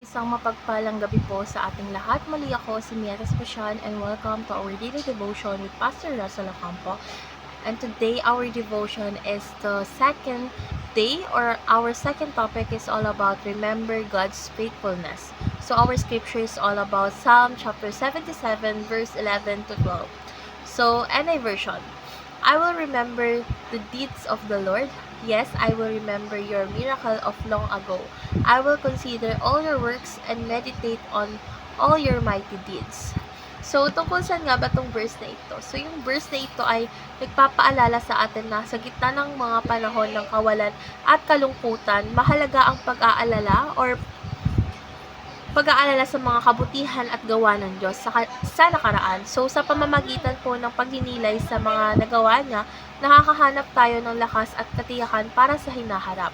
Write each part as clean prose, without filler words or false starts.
Isang mapagpalang gabi po sa ating lahat. Muli ako si Mieta Specian and welcome to our daily devotion with Pastor Russell Ocampo. And today our devotion is the second day, or our second topic is all about remember God's faithfulness. So our scripture is all about Psalm chapter 77 verse 11 to 12. So NI version. I will remember the deeds of the Lord. Yes, I will remember your miracle of long ago. I will consider all your works and meditate on all your mighty deeds. So, tungkol saan nga ba itong verse na ito? So, yung verse na ito ay nagpapaalala sa atin na sa gitna ng mga panahon ng kawalan at kalungkutan, mahalaga ang pag-aalala sa mga kabutihan at gawa ng Diyos sa nakaraan. So, sa pamamagitan po ng pagninilay sa mga nagawa niya, nakakahanap tayo ng lakas at katiyakan para sa hinaharap.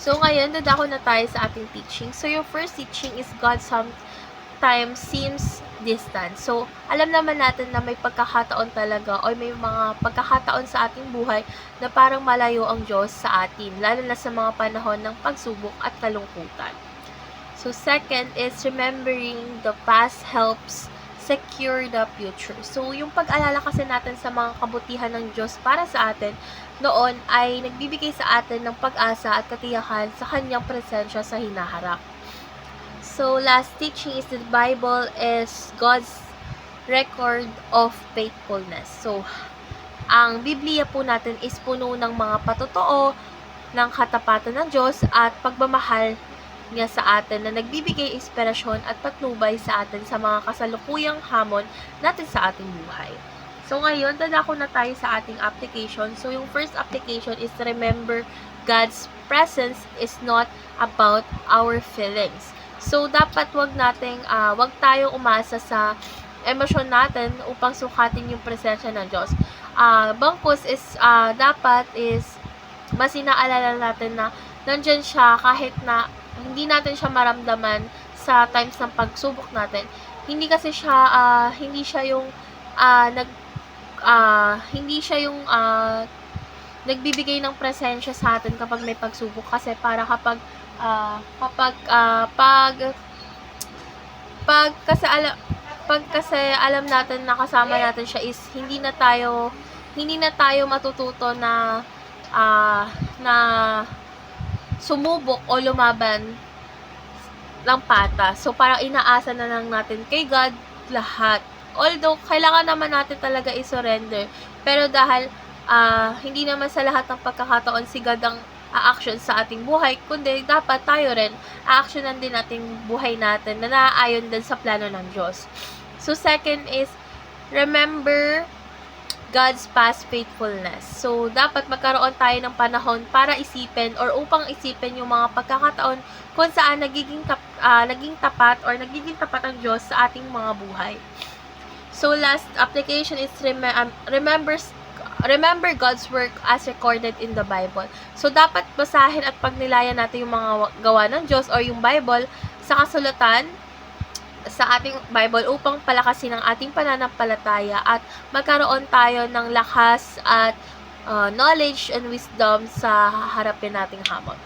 So, ngayon, dadako na tayo sa ating teaching. So, yung first teaching is God sometimes seems distant. So, alam naman natin na may pagkakataon talaga o may mga pagkakataon sa ating buhay na parang malayo ang Diyos sa atin, lalo na sa mga panahon ng pagsubok at kalungkutan. So, second is remembering the past helps secure the future. So, yung pag-alala kasi natin sa mga kabutihan ng Diyos para sa atin noon ay nagbibigay sa atin ng pag-asa at katiyakan sa kanyang presensya sa hinaharap. So, last teaching is the Bible is God's record of faithfulness. So, ang Biblia po natin is puno ng mga patotoo ng katapatan ng Diyos at pagmamahal niya sa atin na nagbibigay inspirasyon at patnubay sa atin sa mga kasalukuyang hamon natin sa ating buhay. So ngayon, dadako na tayo sa ating application. So yung first application is remember God's presence is not about our feelings. So dapat wag tayong umasa sa emosyon natin upang sukatin yung presensya ng Diyos. Bangkos is dapat is mas inaalala natin na nandyan siya kahit na hindi natin siya maramdaman sa times ng pagsubok natin. Hindi kasi siya hindi siya yung nagbibigay ng presensya sa atin kapag may pagsubok, kasi para kapag kasi alam natin na kasama natin siya is hindi na tayo matututo na sumubok o lumaban ng patas. So, parang inaasa na lang natin kay God lahat. Although, kailangan naman natin talaga i-surrender. Pero dahil hindi naman sa lahat ng pagkakataon si God ang a-action sa ating buhay, kundi dapat tayo rin a-actionan din natin buhay natin na naaayon din sa plano ng Diyos. So, second is, remember God's past faithfulness. So, dapat magkaroon tayo ng panahon para isipin or upang isipin yung mga pagkakataon kung saan naging tapat or nagiging tapat ang Diyos sa ating mga buhay. So, last application is remember God's work as recorded in the Bible. So, dapat basahin at pagnilayan natin yung mga gawa ng Diyos or yung Bible sa kasulatan sa ating Bible upang palakasin ang ating pananampalataya at magkaroon tayo ng lakas at knowledge and wisdom sa harapin nating hamon.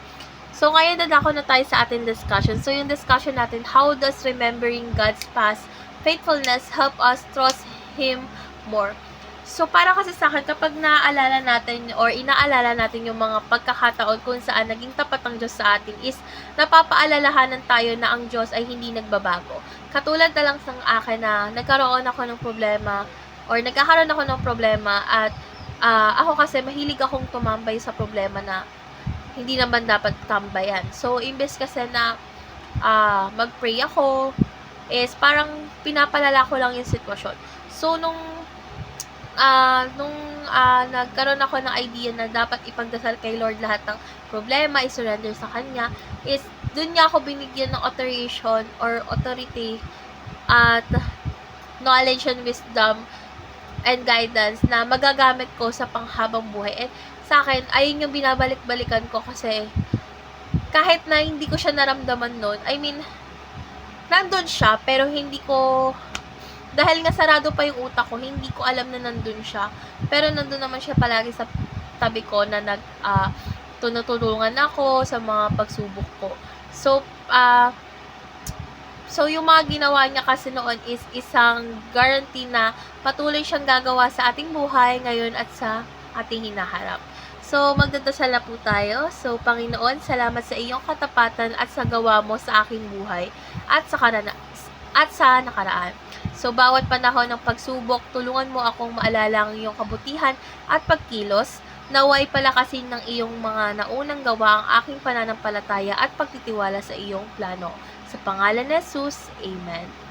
So, ngayon dadako na tayo sa ating discussion. So, yung discussion natin, how does remembering God's past faithfulness help us trust Him more? So, para kasi sa akin, kapag inaalala natin yung mga pagkakataon kung saan naging tapat ang Diyos sa atin is napapaalalahanan tayo na ang Diyos ay hindi nagbabago. Katulad na lang sa akin na nagkakaroon ako ng problema at ako kasi mahilig akong tumambay sa problema na hindi naman dapat tambayan. So, imbes kasi na mag-pray ako, is parang pinapalala ko lang yung sitwasyon. So, nung nagkaroon ako ng idea na dapat ipagdasal kay Lord lahat ng problema, i-surrender sa Kanya, is dun niya ako binigyan ng authorization or authority at knowledge and wisdom and guidance na magagamit ko sa panghabang buhay. And sa akin, ayun yung binabalik-balikan ko kasi kahit na hindi ko siya naramdaman noon, I mean, nandun siya, pero hindi ko, dahil nga sarado pa yung utak ko, hindi ko alam na nandun siya. Pero nandun naman siya palagi sa tabi ko na tinutulungan ako sa mga pagsubok ko. So, So, yung mga ginawa niya kasi noon is isang guarantee na patuloy siyang gagawa sa ating buhay ngayon at sa ating hinaharap. So, magdadasal na po tayo. So, Panginoon, salamat sa iyong katapatan at sa gawa mo sa aking buhay at sa nakaraan. So, bawat panahon ng pagsubok, tulungan mo akong maalala ang iyong kabutihan at pagkilos. Naway palakasin ng iyong mga naunang gawa ang aking pananampalataya at pagtitiwala sa iyong plano. Sa pangalan ni Jesus, Amen.